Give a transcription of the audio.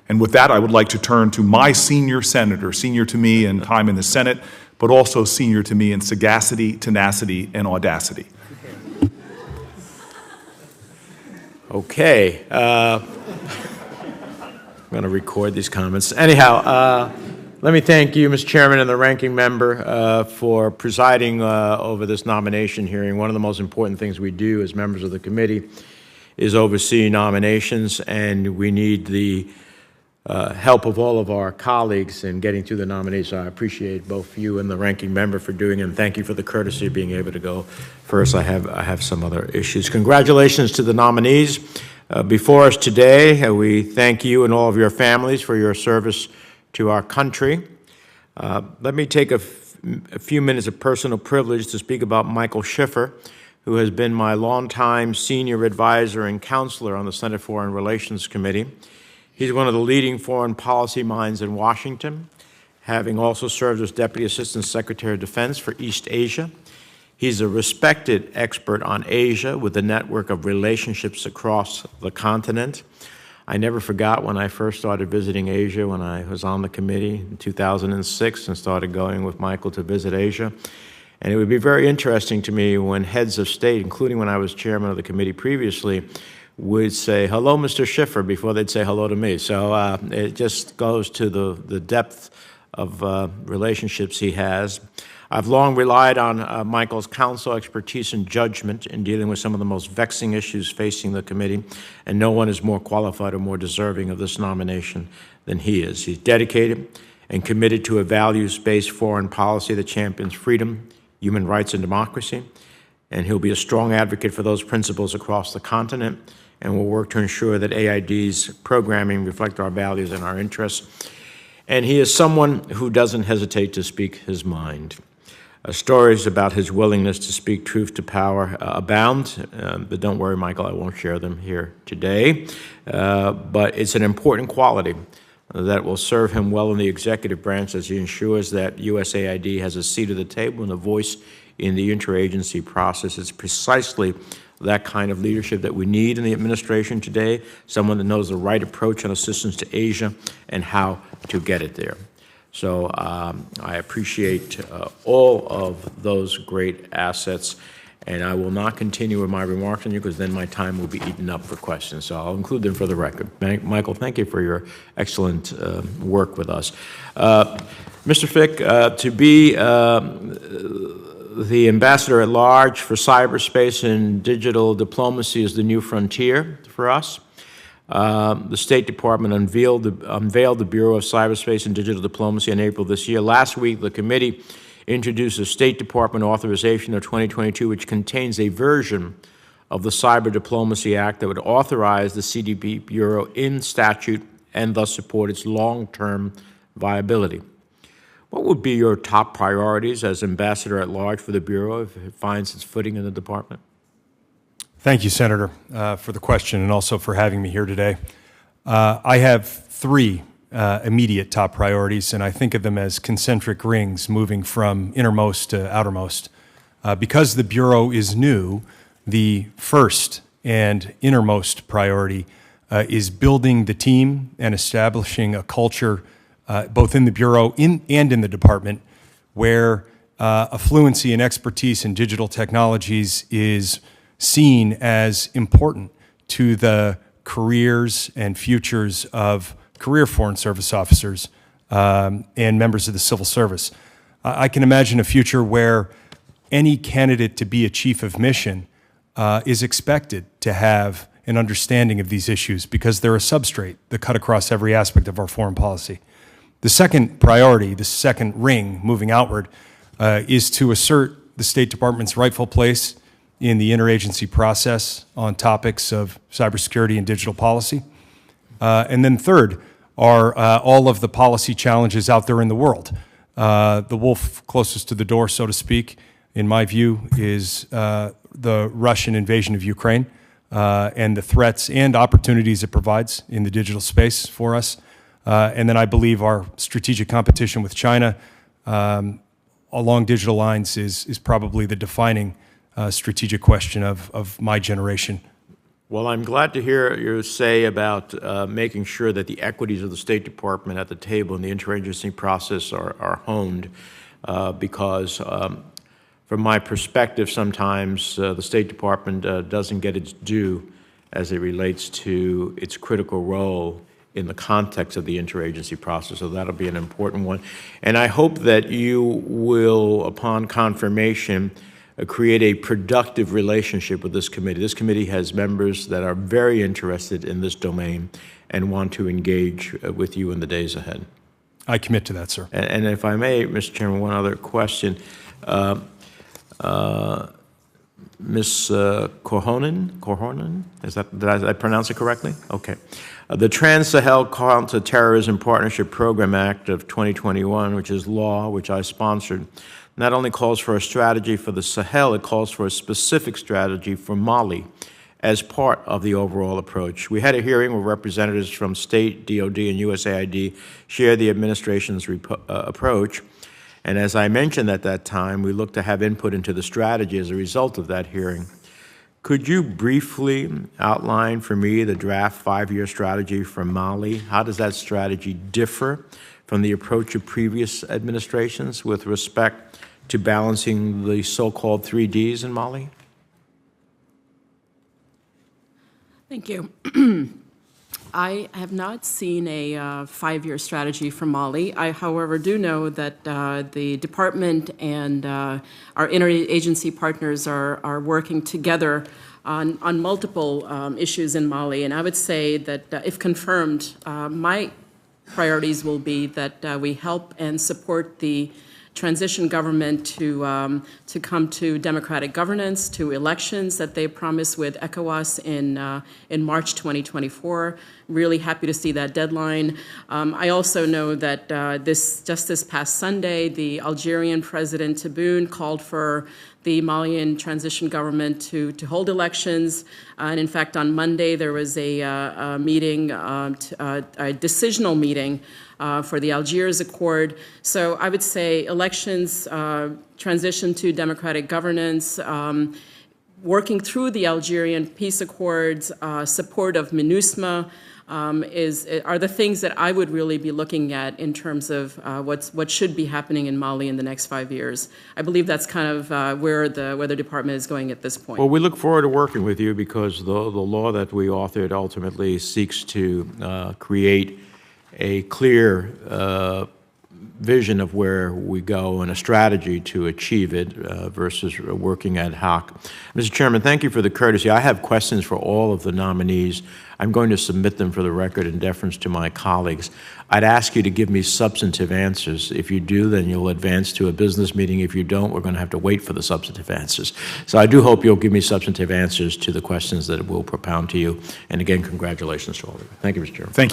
And with that, I would like to turn to my senior senator, senior to me in time in the Senate, but also senior to me in sagacity, tenacity, and audacity. Okay. I'm going to record these comments. Anyhow, let me thank you, Mr. Chairman, and the ranking member for presiding over this nomination hearing. One of the most important things we do as members of the committee is oversee nominations, and we need the help of all of our colleagues in getting through the nominees. So I appreciate both you and the ranking member for doing it, and thank you for the courtesy of being able to go first. I have some other issues. Congratulations to the nominees. Before us today, we thank you and all of your families for your service to our country. Let me take a few minutes of personal privilege to speak about Michael Schiffer, who has been my longtime senior advisor and counselor on the Senate Foreign Relations Committee. He's one of the leading foreign policy minds in Washington, having also served as Deputy Assistant Secretary of Defense for East Asia. He's a respected expert on Asia with a network of relationships across the continent. I never forgot when I first started visiting Asia when I was on the committee in 2006 and started going with Michael to visit Asia. And it would be very interesting to me when heads of state, including when I was chairman of the committee previously, would say, "Hello, Mr. Schiffer," before they'd say hello to me. So it just goes to the depth of relationships he has. I've long relied on Michael's counsel, expertise, and judgment in dealing with some of the most vexing issues facing the committee, and no one is more qualified or more deserving of this nomination than he is. He's dedicated and committed to a values-based foreign policy that champions freedom, human rights, and democracy, and he'll be a strong advocate for those principles across the continent, and will work to ensure that AID's programming reflect our values and our interests. And he is someone who doesn't hesitate to speak his mind. Stories about his willingness to speak truth to power abound, but don't worry, Michael, I won't share them here today. But it's an important quality that will serve him well in the executive branch as he ensures that USAID has a seat at the table and a voice in the interagency process. It's precisely that kind of leadership that we need in the administration today, someone that knows the right approach on assistance to Asia and how to get it there. So I appreciate all of those great assets, and I will not continue with my remarks on you because then my time will be eaten up for questions. So I'll include them for the record. Michael, thank you for your excellent work with us. Mr. Fick, to be the ambassador at large for cyberspace and digital diplomacy is the new frontier for us. The State Department unveiled the Bureau of Cyberspace and Digital Diplomacy in April this year. Last week, the committee introduced a State Department authorization of 2022, which contains a version of the Cyber Diplomacy Act that would authorize the CDP Bureau in statute and thus support its long-term viability. What would be your top priorities as ambassador at large for the Bureau if it finds its footing in the department? Thank you, Senator, for the question and also for having me here today. I have three immediate top priorities, and I think of them as concentric rings moving from innermost to outermost. Because the Bureau is new, the first and innermost priority is building the team and establishing a culture both in the Bureau and in the department where a fluency and expertise in digital technologies is seen as important to the careers and futures of career Foreign Service officers and members of the civil service. I can imagine a future where any candidate to be a chief of mission is expected to have an understanding of these issues because they're a substrate that cut across every aspect of our foreign policy. The second priority, the second ring moving outward, is to assert the State Department's rightful place in the interagency process on topics of cybersecurity and digital policy. And then third are all of the policy challenges out there in the world. The wolf closest to the door, so to speak, in my view, is the Russian invasion of Ukraine and the threats and opportunities it provides in the digital space for us. And then I believe our strategic competition with China along digital lines is probably the defining strategic question of my generation. Well, I'm glad to hear you say about making sure that the equities of the State Department at the table in the interagency process are honed, because from my perspective, sometimes the State Department doesn't get its due as it relates to its critical role in the context of the interagency process. So that'll be an important one. And I hope that you will, upon confirmation, create a productive relationship with this committee. This committee has members that are very interested in this domain and want to engage with you in the days ahead. I commit to that, sir. And if I may, Mr. Chairman, one other question. Ms. Korhonen, did I pronounce it correctly? Okay. The Trans-Sahel Counter-Terrorism Partnership Program Act of 2021, which is law, which I sponsored, not only calls for a strategy for the Sahel, it calls for a specific strategy for Mali as part of the overall approach. We had a hearing where representatives from state, DOD, and USAID shared the administration's approach. And as I mentioned at that time, we look to have input into the strategy as a result of that hearing. Could you briefly outline for me the draft 5-year strategy for Mali? How does that strategy differ from the approach of previous administrations with respect to balancing the so-called 3Ds in Mali? Thank you. I have not seen a 5-year strategy for Mali. I, however, do know that the department and our interagency partners are working together on multiple issues in Mali. And I would say that if confirmed, my priorities will be that we help and support the transition government to come to democratic governance, to elections that they promised with ECOWAS in March 2024. Really happy to see that deadline. I also know that just this past Sunday, the Algerian President Tebboune called for the Malian transition government to hold elections. And in fact, on Monday, there was a meeting, a decisional meeting for the Algiers Accord. So I would say elections, transition to democratic governance, working through the Algerian peace accords, support of MINUSMA, are the things that I would really be looking at in terms of what should be happening in Mali in the next 5 years. I believe that's kind of where the department is going at this point. Well, we look forward to working with you because the law that we authored ultimately seeks to create a clear vision of where we go and a strategy to achieve it versus working ad hoc. Mr. Chairman, thank you for the courtesy. I have questions for all of the nominees. I'm going to submit them for the record in deference to my colleagues. I'd ask you to give me substantive answers. If you do, then you'll advance to a business meeting. If you don't, we're going to have to wait for the substantive answers. So I do hope you'll give me substantive answers to the questions that we'll propound to you. And again, congratulations to all of you. Thank you, Mr. Chairman. Thank you.